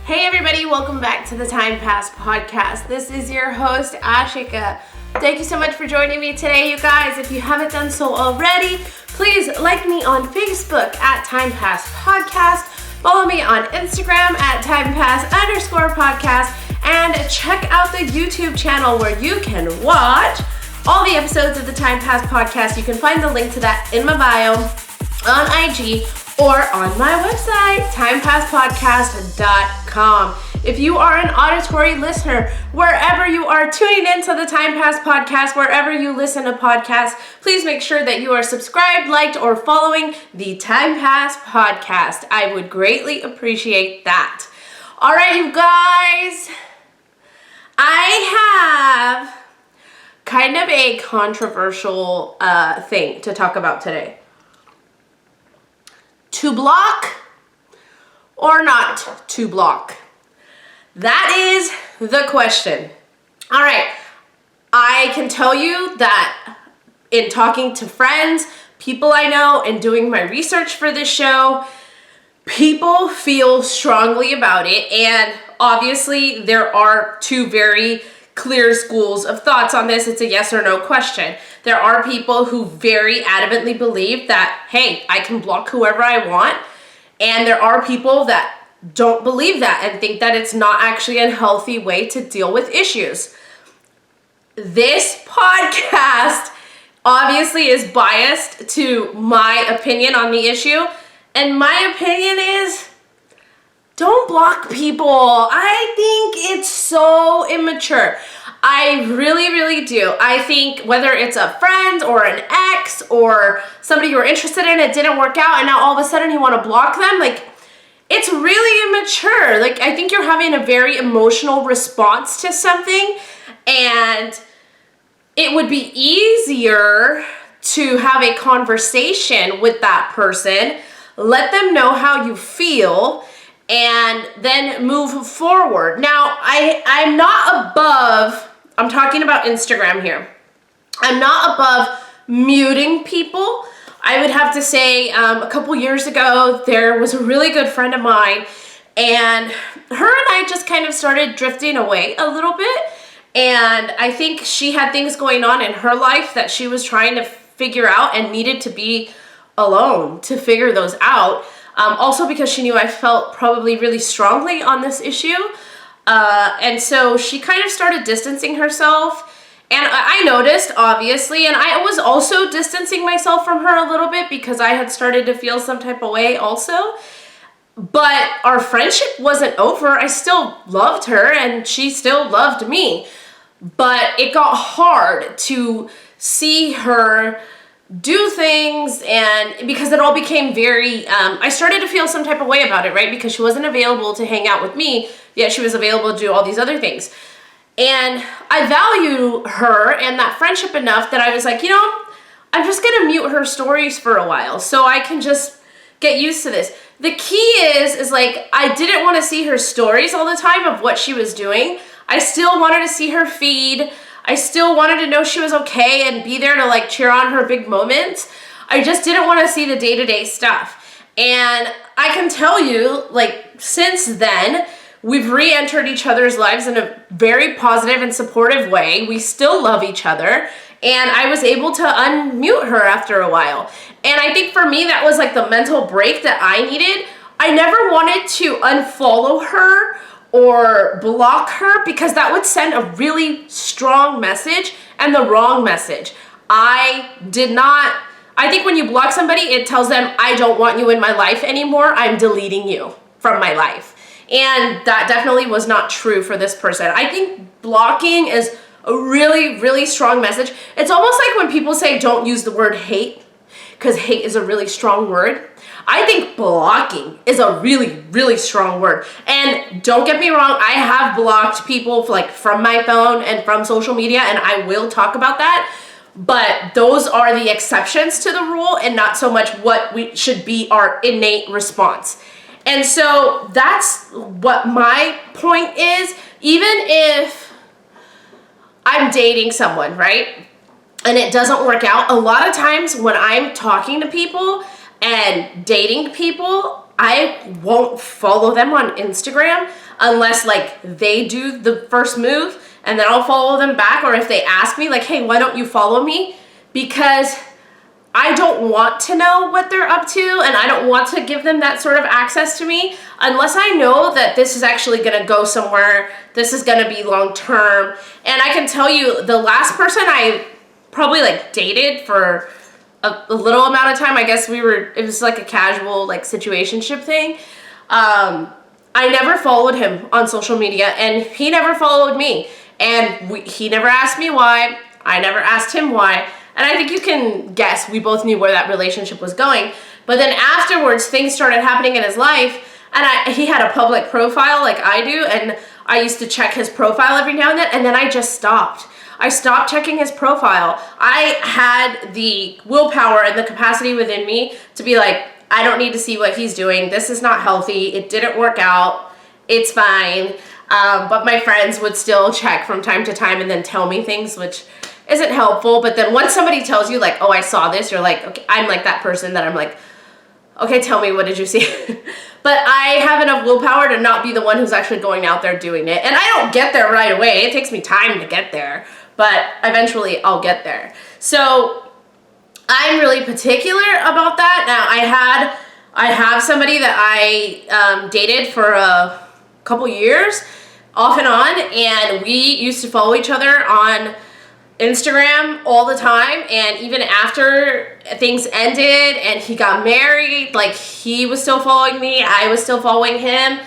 Hey everybody, welcome back to the Time Pass podcast. This is your host, Ashika. Thank you so much for joining me today, you guys. If you haven't done so already, please like me on Facebook at Time Pass Podcast, follow me on Instagram at TimePass_podcast, and check out the YouTube channel where you can watch all the episodes of the Time Pass podcast. You can find the link to that in my bio on IG or on my website, timepasspodcast.com. If you are an auditory listener, wherever you are tuning into the Time Pass podcast, wherever you listen to podcasts, please make sure that you are subscribed, liked, or following the Time Pass podcast. I would greatly appreciate that. All right, you guys, I have kind of a controversial thing to talk about today. To block or not to block? That is the question. All right, I can tell you that in talking to friends, people I know, and doing my research for this show, people feel strongly about it, and obviously there are two very clear schools of thoughts on this. It's a yes or no question. There are people who very adamantly believe that, hey, I can block whoever I want, and there are people that don't believe that and think that it's not actually a healthy way to deal with issues. This podcast obviously is biased to my opinion on the issue, and my opinion is don't block people. I think it's so immature. I really, really do. I think whether it's a friend or an ex or somebody you were interested in, it didn't work out, and now all of a sudden you want to block them, it's really immature. I think you're having a very emotional response to something, and it would be easier to have a conversation with that person, let them know how you feel, and then move forward. Now, I'm not above, I'm talking about Instagram here. I'm not above muting people. I would have to say a couple years ago, there was a really good friend of mine, and her and I just kind of started drifting away a little bit. And I think she had things going on in her life that she was trying to figure out and needed to be alone to figure those out. Also because she knew I felt probably really strongly on this issue. And so she kind of started distancing herself. And I noticed, obviously, and I was also distancing myself from her a little bit because I had started to feel some type of way also. But our friendship wasn't over. I still loved her and she still loved me. But it got hard to see her do things, and because it all became very, I started to feel some type of way about it, right? Because she wasn't available to hang out with me, yet she was available to do all these other things. And I value her and that friendship enough that I was like, I'm just gonna mute her stories for a while so I can just get used to this. The key is I didn't want to see her stories all the time of what she was doing. I still wanted to see her feed. I still wanted to know she was okay and be there to cheer on her big moments. I just didn't want to see the day-to-day stuff. And I can tell you, since then, we've re-entered each other's lives in a very positive and supportive way. We still love each other. And I was able to unmute her after a while. And I think for me, that was the mental break that I needed. I never wanted to unfollow her or block her because that would send a really strong message and the wrong message. I think when you block somebody, it tells them, I don't want you in my life anymore. I'm deleting you from my life. And that definitely was not true for this person. I think blocking is a really, really strong message. It's almost like when people say don't use the word hate, because hate is a really strong word. I think blocking is a really, really strong word. And don't get me wrong, I have blocked people from my phone and from social media, and I will talk about that. But those are the exceptions to the rule and not so much what should be our innate response. And so that's what my point is. Even if I'm dating someone, right, and it doesn't work out, a lot of times when I'm talking to people and dating people, I won't follow them on Instagram. unless like they do the first move, and then I'll follow them back. Or if they ask me like, hey, why don't you follow me? Because I don't want to know what they're up to, and I don't want to give them that sort of access to me unless I know that this is actually going to go somewhere. This is going to be long term. And I can tell you, the last person I probably like dated for a little amount of time, I guess it was like a casual like situationship thing. I never followed him on social media, and he never followed me, and he never asked me why. I never asked him why. And I think you can guess, we both knew where that relationship was going. But then afterwards, things started happening in his life, and he had a public profile like I do, and I used to check his profile every now and then I just stopped. I stopped checking his profile. I had the willpower and the capacity within me to be like, I don't need to see what he's doing. This is not healthy. It didn't work out. It's fine. But my friends would still check from time to time and then tell me things, which isn't helpful. But then once somebody tells you like, oh, I saw this, you're like, okay, I'm like that person that I'm like, okay, tell me, what did you see? But I have enough willpower to not be the one who's actually going out there doing it. And I don't get there right away. It takes me time to get there, but eventually I'll get there. So I'm really particular about that. Now I have somebody that I dated for a couple years off and on, and we used to follow each other on Instagram all the time. And even after things ended and he got married, like, he was still following me, I was still following him.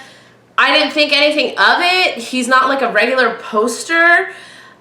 I didn't think anything of it. He's not like a regular poster.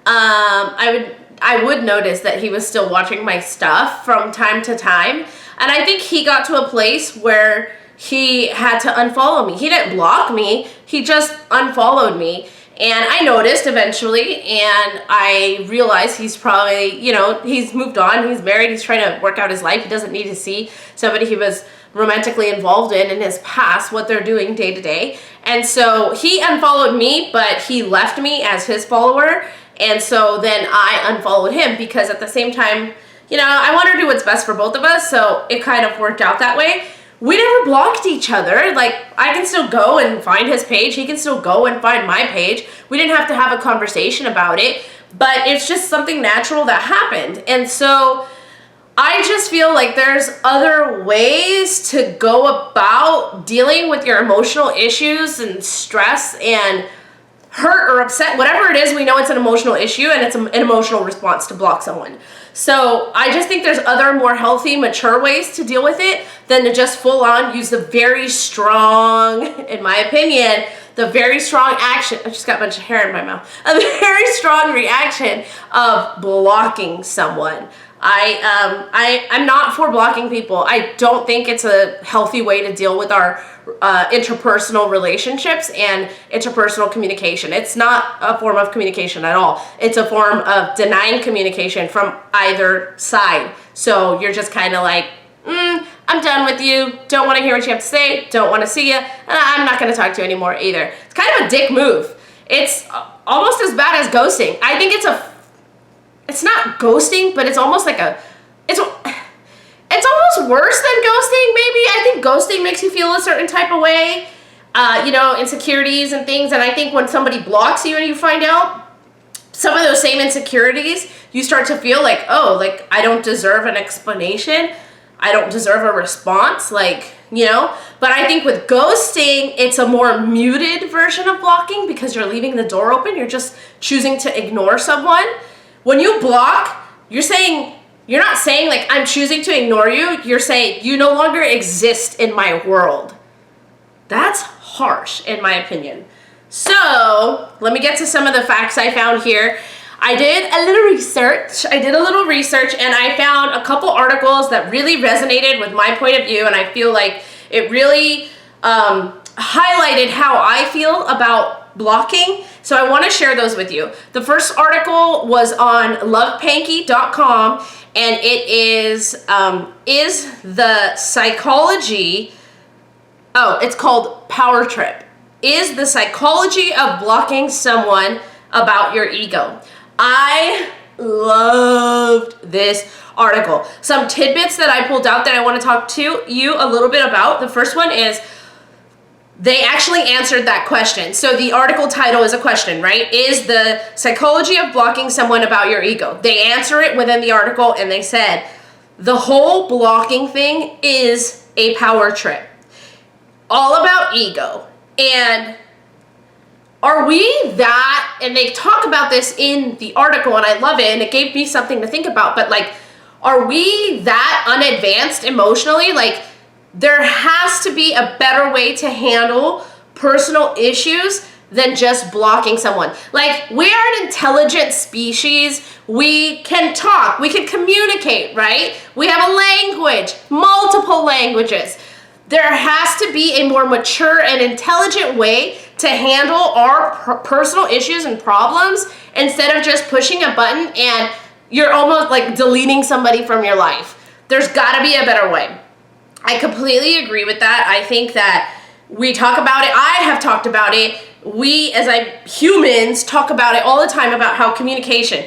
I would notice that he was still watching my stuff from time to time. And I think he got to a place where he had to unfollow me. He didn't block me, he just unfollowed me. And I noticed eventually, and I realized he's probably, you know, he's moved on, he's married, he's trying to work out his life. He doesn't need to see somebody he was romantically involved in his past, what they're doing day to day. And so he unfollowed me, but he left me as his follower. And so then I unfollowed him, because at the same time, you know, I want to do what's best for both of us. So it kind of worked out that way. We never blocked each other. Like, I can still go and find his page. He can still go and find my page. We didn't have to have a conversation about it, but it's just something natural that happened. And so I just feel like there's other ways to go about dealing with your emotional issues and stress and hurt or upset, whatever it is. We know it's an emotional issue, and it's an emotional response to block someone. So I just think there's other more healthy, mature ways to deal with it than to just full on use the very strong, in my opinion, the very strong action. I just got a bunch of hair in my mouth. A very strong reaction of blocking someone. I'm not for blocking people. I don't think it's a healthy way to deal with our interpersonal relationships and interpersonal communication. It's not a form of communication at all. It's a form of denying communication from either side. So you're just kind of like, I'm done with you. Don't want to hear what you have to say. Don't want to see you. And I'm not going to talk to you anymore either. It's kind of a dick move. It's almost as bad as ghosting. I think it's not ghosting, but it's almost like it's almost worse than ghosting, maybe. I think ghosting makes you feel a certain type of way, you know, insecurities and things. And I think when somebody blocks you and you find out some of those same insecurities, you start to feel like, oh, like, I don't deserve an explanation. I don't deserve a response, like, you know. But I think with ghosting, it's a more muted version of blocking, because you're leaving the door open. You're just choosing to ignore someone. When you block, you're not saying like, I'm choosing to ignore you. You're saying you no longer exist in my world. That's harsh, in my opinion. So let me get to some of the facts I found here. I did a little research and I found a couple articles that really resonated with my point of view, and I feel like it really highlighted how I feel about blocking. So I want to share those with you. The first article was on lovepanky.com, and it is the psychology, it's called Power Trip. Is the psychology of blocking someone about your ego. I loved this article. Some tidbits that I pulled out that I want to talk to you a little bit about. The first one is they actually answered that question. So the article title is a question, right? Is the psychology of blocking someone about your ego? They answer it within the article, and they said, the whole blocking thing is a power trip. All about ego. And are we that, and they talk about this in the article, and I love it, and it gave me something to think about, but like, are we that unadvanced emotionally? Like, there has to be a better way to handle personal issues than just blocking someone. Like, we are an intelligent species. We can talk, we can communicate, right? We have a language, multiple languages. There has to be a more mature and intelligent way to handle our personal issues and problems instead of just pushing a button and you're almost like deleting somebody from your life. There's gotta be a better way. I completely agree with that. I think that we talk about it. I have talked about it. We, as humans, talk about it all the time about how communication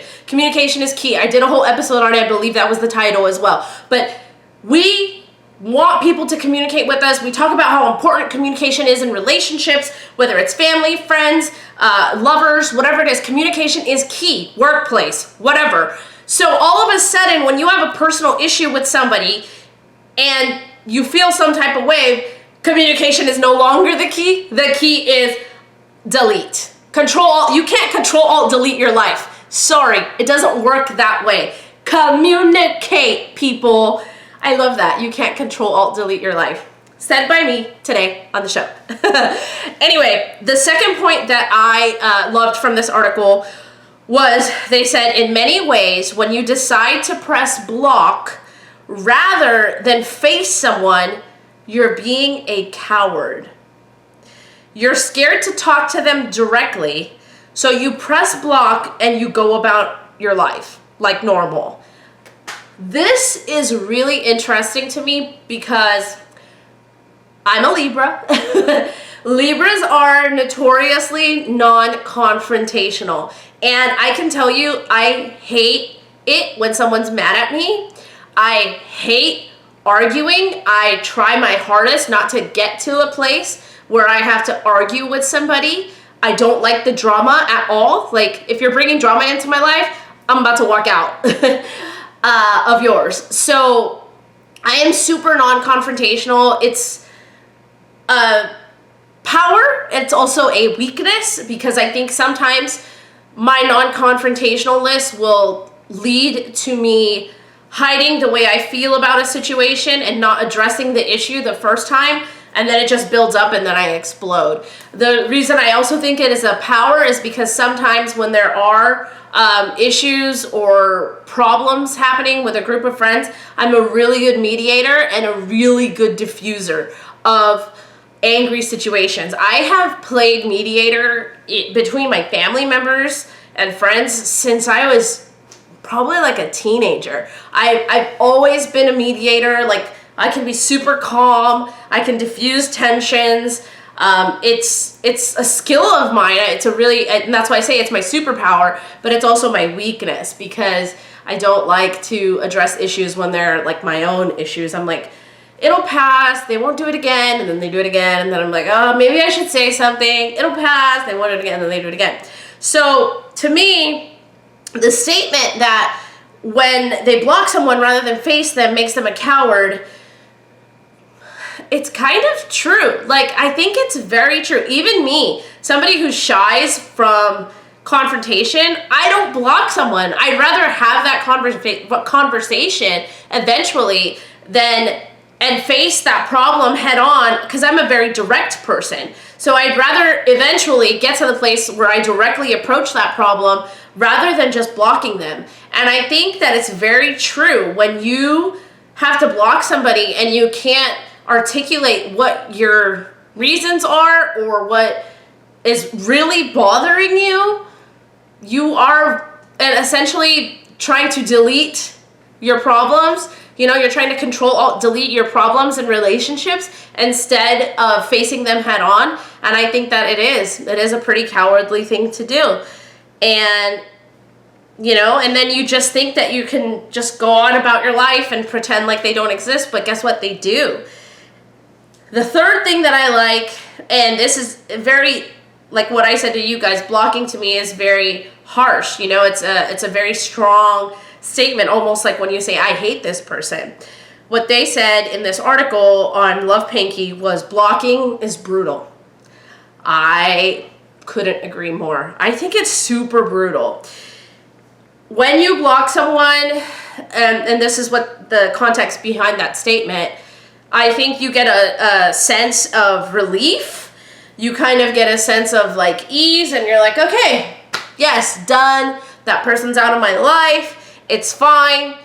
is key. I did a whole episode on it. I believe that was the title as well. But we want people to communicate with us. We talk about how important communication is in relationships, whether it's family, friends, lovers, whatever it is. Communication is key. Workplace, whatever. So all of a sudden, when you have a personal issue with somebody and you feel some type of way, communication is no longer the key. The key is delete. Control. You can't control, alt, delete your life. Sorry, it doesn't work that way. Communicate, people. I love that. You can't control, alt, delete your life. Said by me today on the show. Anyway, the second point that I loved from this article was they said, in many ways, when you decide to press block rather than face someone, you're being a coward. You're scared to talk to them directly, so you press block and you go about your life like normal. This is really interesting to me because I'm a Libra. Libras are notoriously non-confrontational. And I can tell you, I hate it when someone's mad at me. I hate arguing. I try my hardest not to get to a place where I have to argue with somebody. I don't like the drama at all. Like, if you're bringing drama into my life, I'm about to walk out of yours. So I am super non-confrontational. It's a power. It's also a weakness because I think sometimes my non-confrontationalness will lead to me hiding the way I feel about a situation and not addressing the issue the first time, and then it just builds up and then I explode. The reason I also think it is a power is because sometimes when there are issues or problems happening with a group of friends, I'm a really good mediator and a really good diffuser of angry situations. I have played mediator between my family members and friends since I was probably like a teenager. I've always been a mediator. Like, I can be super calm. I can diffuse tensions. It's a skill of mine. It's a really, and that's why I say it's my superpower, but it's also my weakness because I don't like to address issues when they're like my own issues. I'm like, it'll pass, they won't do it again, and then they do it again, and then I'm like, oh, maybe I should say something. It'll pass, they won't do it again, and then they do it again. So to me, the statement that when they block someone rather than face them makes them a coward, it's kind of true. Like, I think it's very true. Even me, somebody who shies from confrontation, I don't block someone. I'd rather have that conversation eventually and face that problem head on, because I'm a very direct person. So I'd rather eventually get to the place where I directly approach that problem rather than just blocking them. And I think that it's very true when you have to block somebody and you can't articulate what your reasons are or what is really bothering you, you are essentially trying to delete your problems. You know, you're trying to control, alt, delete your problems in relationships instead of facing them head on. And I think that it is a pretty cowardly thing to do. And, you know, and then you just think that you can just go on about your life and pretend like they don't exist, but guess what? They do. The third thing that I like, and this is very, like what I said to you guys, blocking to me is very harsh. You know, it's a very strong statement, almost like when you say, I hate this person. What they said in this article on Love Panky was blocking is brutal. I couldn't agree more. I think it's super brutal. When you block someone, and this is what the context behind that statement, I think you get a sense of relief. You kind of get a sense of like ease, and you're like, okay, yes, done. That person's out of my life. It's fine.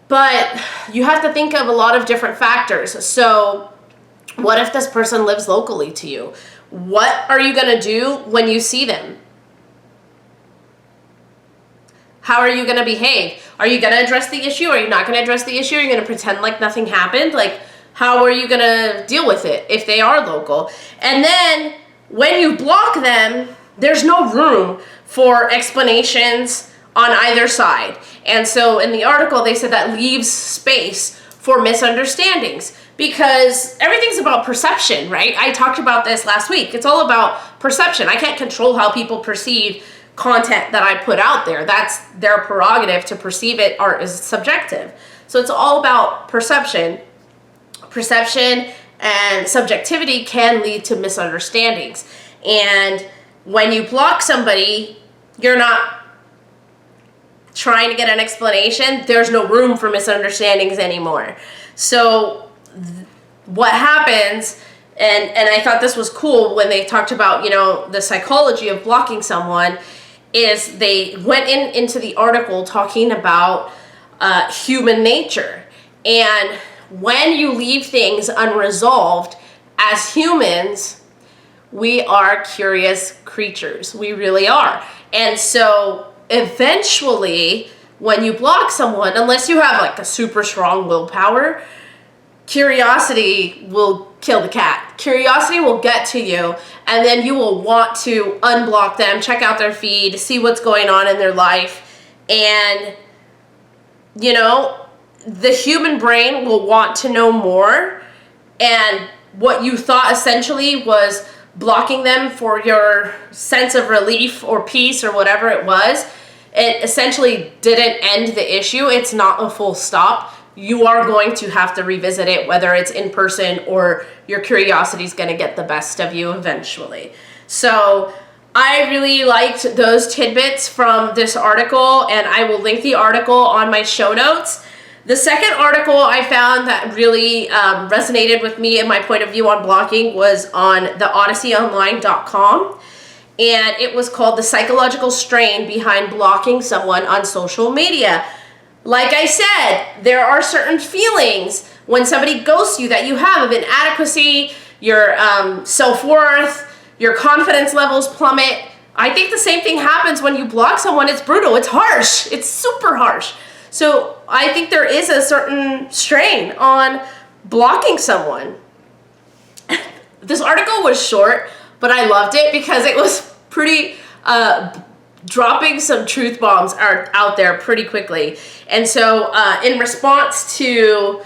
But you have to think of a lot of different factors. So what if this person lives locally to you? What are you going to do when you see them? How are you going to behave? Are you going to address the issue? Are you not going to address the issue? Are you going to pretend like nothing happened? Like, how are you going to deal with it if they are local? And then when you block them, there's no room for explanations on either side. And so in the article, they said that leaves space for misunderstandings, because everything's about perception, right? I talked about this last week. It's all about perception. I can't control how people perceive content that I put out there. That's their prerogative to perceive it. Art is subjective. So it's all about perception. Perception and subjectivity can lead to misunderstandings. And when you block somebody, you're not trying to get an explanation. There's no room for misunderstandings anymore. So what happens, and I thought this was cool when they talked about, you know, the psychology of blocking someone, is they went into the article talking about human nature. And when you leave things unresolved, as humans, we are curious creatures. We really are. And so eventually, when you block someone, unless you have like a super strong willpower, curiosity will kill the cat. Curiosity will get to you, and then you will want to unblock them, check out their feed, see what's going on in their life. And, you know, the human brain will want to know more. And what you thought essentially was blocking them for your sense of relief or peace or whatever it was, it essentially didn't end the issue. It's not a full stop. You are going to have to revisit it, whether it's in person or your curiosity is going to get the best of you eventually. So I really liked those tidbits from this article, and I will link the article on my show notes. The second article I found that really resonated with me and my point of view on blocking was on theodysseyonline.com. And it was called The Psychological Strain Behind Blocking Someone on Social Media. Like I said, there are certain feelings when somebody ghosts you that you have of inadequacy, your self-worth, your confidence levels plummet. I think the same thing happens when you block someone. It's brutal. It's harsh. It's super harsh. So I think there is a certain strain on blocking someone. This article was short, but I loved it because it was pretty dropping some truth bombs out there pretty quickly. And so in response to,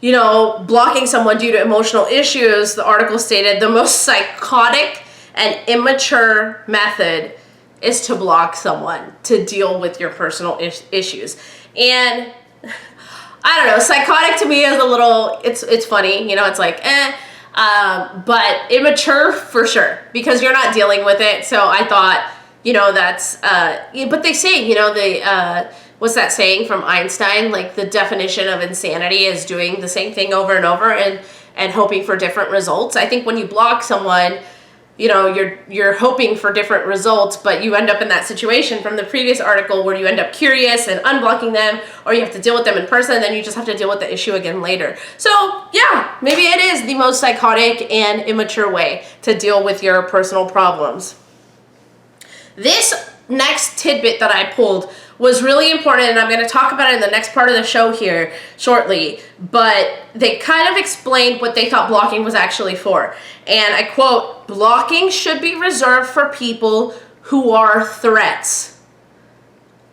you know, blocking someone due to emotional issues, the article stated the most psychotic and immature method is to block someone to deal with your personal issues. And I don't know, psychotic to me is a little, it's funny, you know, it's like, but immature for sure, because you're not dealing with it. So I thought, you know, that's, but they say, you know, what's that saying from Einstein? Like the definition of insanity is doing the same thing over and over and hoping for different results. I think when you block someone, you know, you're hoping for different results, but you end up in that situation from the previous article where you end up curious and unblocking them, or you have to deal with them in person, and then you just have to deal with the issue again later. So yeah, maybe it is the most psychotic and immature way to deal with your personal problems. This next tidbit that I pulled was really important, and I'm going to talk about it in the next part of the show here shortly, but they kind of explained what they thought blocking was actually for. And I quote, "Blocking should be reserved for people who are threats."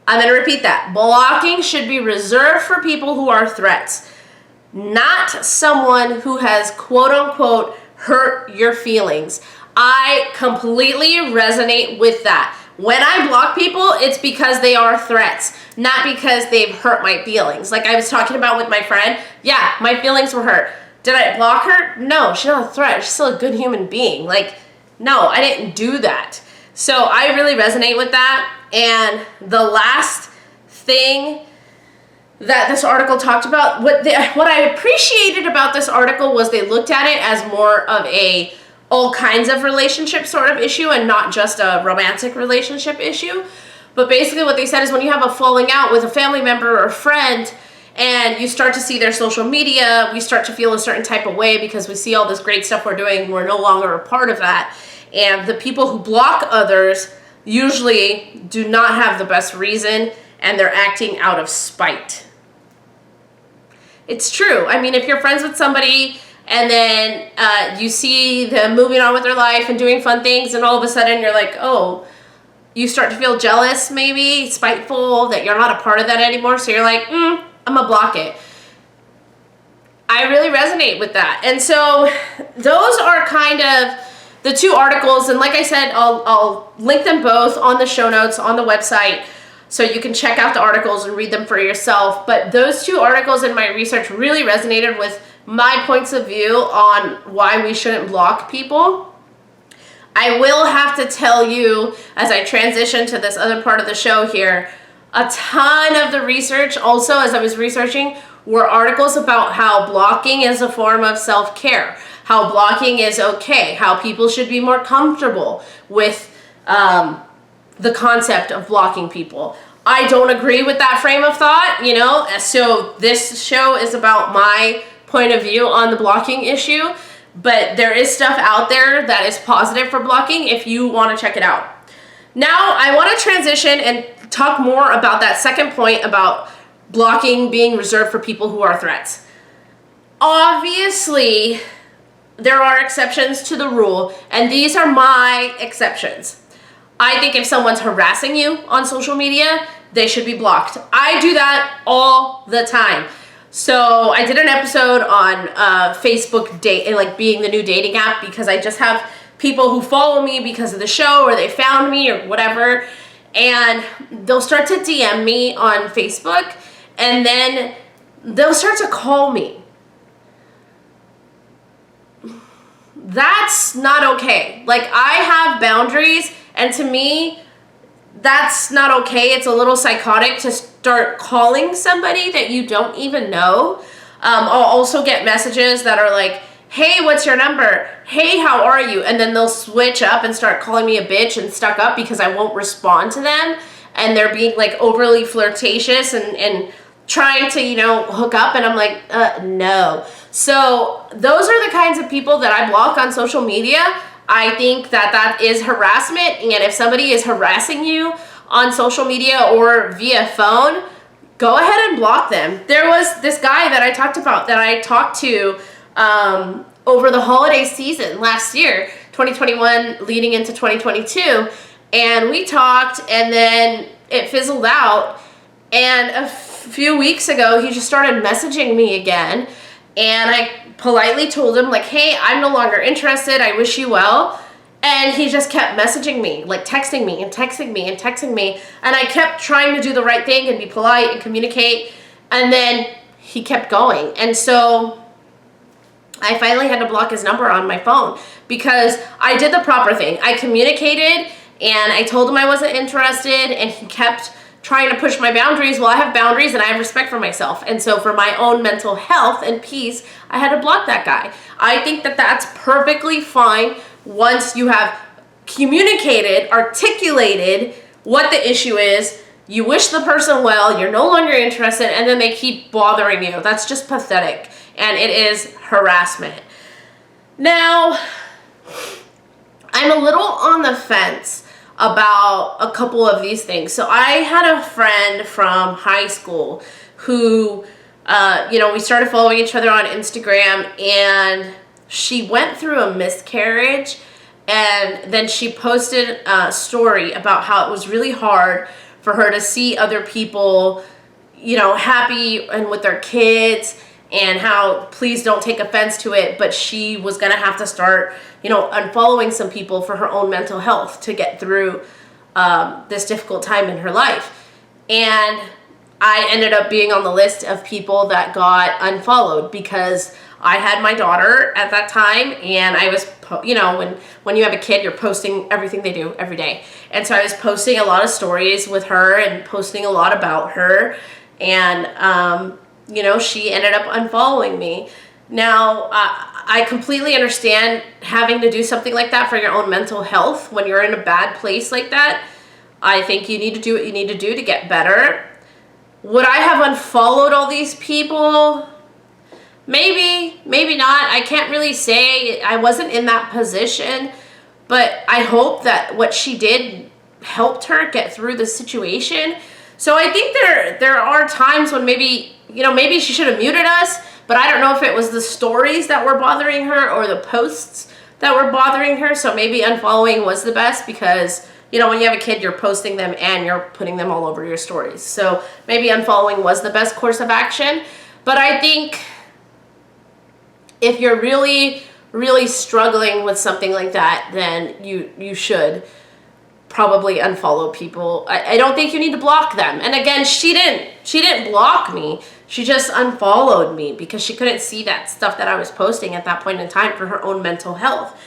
I'm going to repeat that. Blocking should be reserved for people who are threats. not someone who has quote unquote hurt your feelings. I completely resonate with that. When I block people, it's because they are threats, not because they've hurt my feelings. Like I was talking about with my friend, yeah, my feelings were hurt. Did I block her? No, she's not a threat. She's still a good human being. Like, no, I didn't do that. So I really resonate with that. And the last thing that this article talked about, what I appreciated about this article was they looked at it as more of a all kinds of relationship sort of issue and not just a romantic relationship issue. But basically what they said is when you have a falling out with a family member or a friend and you start to see their social media, we start to feel a certain type of way because we see all this great stuff we're doing. We're no longer a part of that. And the people who block others usually do not have the best reason and they're acting out of spite. It's true. I mean, if you're friends with somebody and then you see them moving on with their life and doing fun things and all of a sudden you're like, oh, you start to feel jealous maybe, spiteful, that you're not a part of that anymore. So you're like, I'm gonna block it. I really resonate with that. And so those are kind of the two articles. And like I said, I'll link them both on the show notes on the website so you can check out the articles and read them for yourself. But those two articles in my research really resonated with my points of view on why we shouldn't block people. I will have to tell you, as I transition to this other part of the show here, a ton of the research also, as I was researching, were articles about how blocking is a form of self-care, how blocking is okay, how people should be more comfortable with the concept of blocking people. I don't agree with that frame of thought, you know, so this show is about my point of view on the blocking issue, but there is stuff out there that is positive for blocking if you want to check it out. Now, I want to transition and talk more about that second point about blocking being reserved for people who are threats. Obviously, there are exceptions to the rule, and these are my exceptions. I think if someone's harassing you on social media, they should be blocked. I do that all the time. So I did an episode on Facebook date and like being the new dating app because I just have people who follow me because of the show or they found me or whatever, and they'll start to DM me on Facebook and then they'll start to call me. That's not okay. Like, I have boundaries, and to me, that's not okay. It's a little psychotic to start calling somebody that you don't even know. I'll also get messages that are like, hey, what's your number? Hey, how are you? And then they'll switch up and start calling me a bitch and stuck up because I won't respond to them. And they're being like overly flirtatious and trying to, you know, hook up. And I'm like, no. So those are the kinds of people that I block on social media. I think that that is harassment, and if somebody is harassing you on social media or via phone, go ahead and block them. There was this guy that I talked to over the holiday season last year, 2021 leading into 2022, and we talked and then it fizzled out, and a few weeks ago he just started messaging me again. And I politely told him, like, hey, I'm no longer interested. I wish you well. And he just kept messaging me, like texting me and texting me and texting me. And I kept trying to do the right thing and be polite and communicate. And then he kept going. And so I finally had to block his number on my phone because I did the proper thing. I communicated and I told him I wasn't interested, and he kept trying to push my boundaries. Well, I have boundaries and I have respect for myself. And so for my own mental health and peace, I had to block that guy. I think that that's perfectly fine once you have communicated, articulated what the issue is, you wish the person well, you're no longer interested, and then they keep bothering you. That's just pathetic, and it is harassment. Now, I'm a little on the fence about a couple of these things. So I had a friend from high school who, we started following each other on Instagram, and she went through a miscarriage, and then she posted a story about how it was really hard for her to see other people, happy and with their kids. and how please don't take offense to it, but she was gonna have to start, you know, unfollowing some people for her own mental health to get through this difficult time in her life. And I ended up being on the list of people that got unfollowed because I had my daughter at that time, and I was, you know, when you have a kid, you're posting everything they do every day. And so I was posting a lot of stories with her and posting a lot about her. And, you know, she ended up unfollowing me. Now, I completely understand having to do something like that for your own mental health when you're in a bad place like that. I think you need to do what you need to do to get better. Would I have unfollowed all these people? Maybe, maybe not. I can't really say. I wasn't in that position, but I hope that what she did helped her get through the situation. So I think there are times when maybe, you know, maybe she should have muted us, but I don't know if it was the stories that were bothering her or the posts that were bothering her. So maybe unfollowing was the best because, you know, when you have a kid, you're posting them and you're putting them all over your stories. So maybe unfollowing was the best course of action. But I think if you're really, really struggling with something like that, then you should probably unfollow people. I don't think you need to block them. And again, she didn't block me. She just unfollowed me because she couldn't see that stuff that I was posting at that point in time for her own mental health.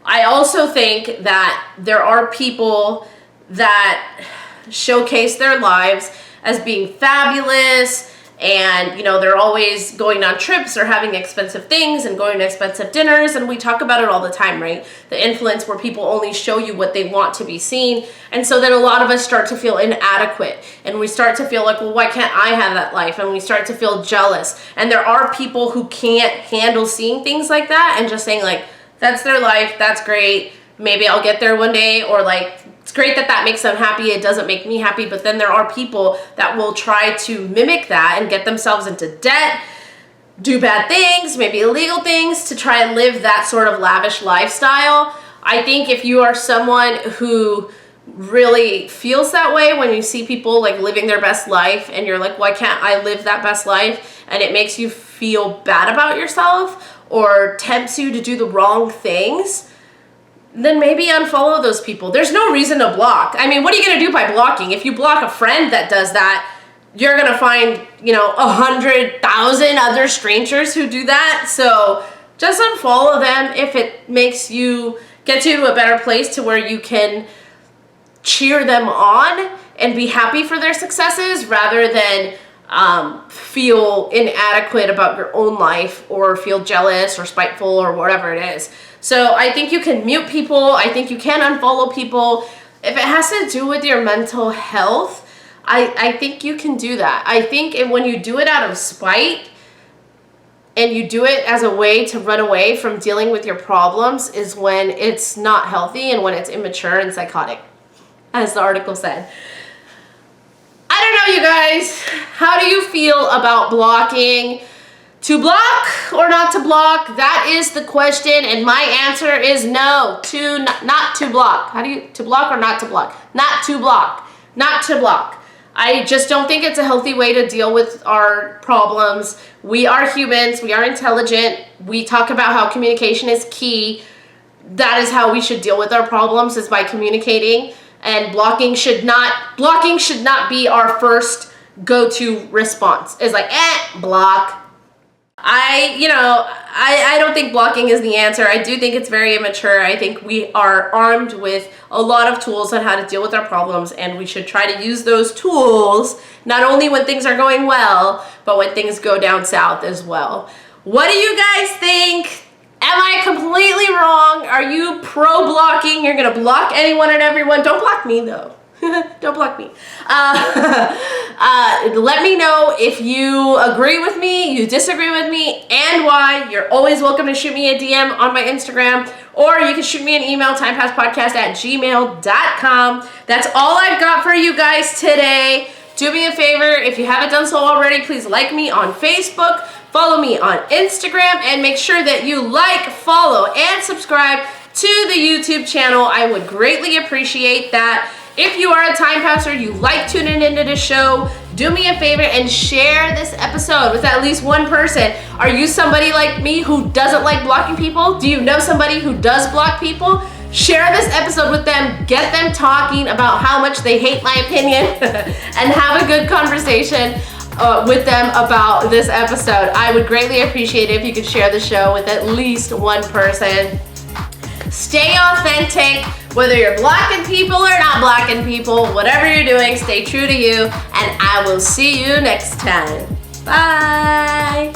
I also think that there are people that showcase their lives as being fabulous, and, you know, they're always going on trips or having expensive things and going to expensive dinners, and we talk about it all the time, right? The influence where people only show you what they want to be seen, and so then a lot of us start to feel inadequate, and we start to feel like, well, why can't I have that life? And we start to feel jealous, and there are people who can't handle seeing things like that and just saying like, that's their life, that's great, maybe I'll get there one day, or like, it's great that makes them happy, it doesn't make me happy. But then there are people that will try to mimic that and get themselves into debt, do bad things, maybe illegal things, to try and live that sort of lavish lifestyle. I think if you are someone who really feels that way when you see people like living their best life and you're like, why can't I live that best life? And it makes you feel bad about yourself or tempts you to do the wrong things, then maybe unfollow those people. There's no reason to block. I mean, what are you gonna do by blocking? If you block a friend that does that, you're gonna find, you know, 100,000 other strangers who do that. So just unfollow them if it makes you, get you to a better place to where you can cheer them on and be happy for their successes rather than feel inadequate about your own life or feel jealous or spiteful or whatever it is. So I think you can mute people. I think you can unfollow people. If it has to do with your mental health, I think you can do that. I think when you do it out of spite and you do it as a way to run away from dealing with your problems is when it's not healthy and when it's immature and psychotic, as the article said. I don't know, you guys. How do you feel about blocking? To block or not to block? That is the question, and my answer is no. Not to block. How do you, to block or not to block? Not to block. Not to block. I just don't think it's a healthy way to deal with our problems. We are humans. We are intelligent. We talk about how communication is key. That is how we should deal with our problems, is by communicating. And blocking should not be our first go-to response. It's like, block. I don't think blocking is the answer. I do think it's very immature. I think we are armed with a lot of tools on how to deal with our problems, and we should try to use those tools not only when things are going well, but when things go down south as well. What do you guys think? Am I completely wrong? Are you pro-blocking? You're gonna block anyone and everyone? Don't block me though. Don't block me. Let me know if you agree with me, you disagree with me, and why. You're always welcome to shoot me a DM on my Instagram, or you can shoot me an email, timepasspodcast@gmail.com. That's all I've got for you guys today. Do me a favor, if you haven't done so already, please like me on Facebook, follow me on Instagram, and make sure that you like, follow, and subscribe to the YouTube channel. I would greatly appreciate that. If you are a time passer, you like tuning into the show, do me a favor and share this episode with at least one person. Are you somebody like me who doesn't like blocking people? Do you know somebody who does block people? Share this episode with them, get them talking about how much they hate my opinion and have a good conversation with them about this episode. I would greatly appreciate it if you could share the show with at least one person. Stay authentic, whether you're blocking people or not blocking people, whatever you're doing, stay true to you, and I will see you next time. Bye.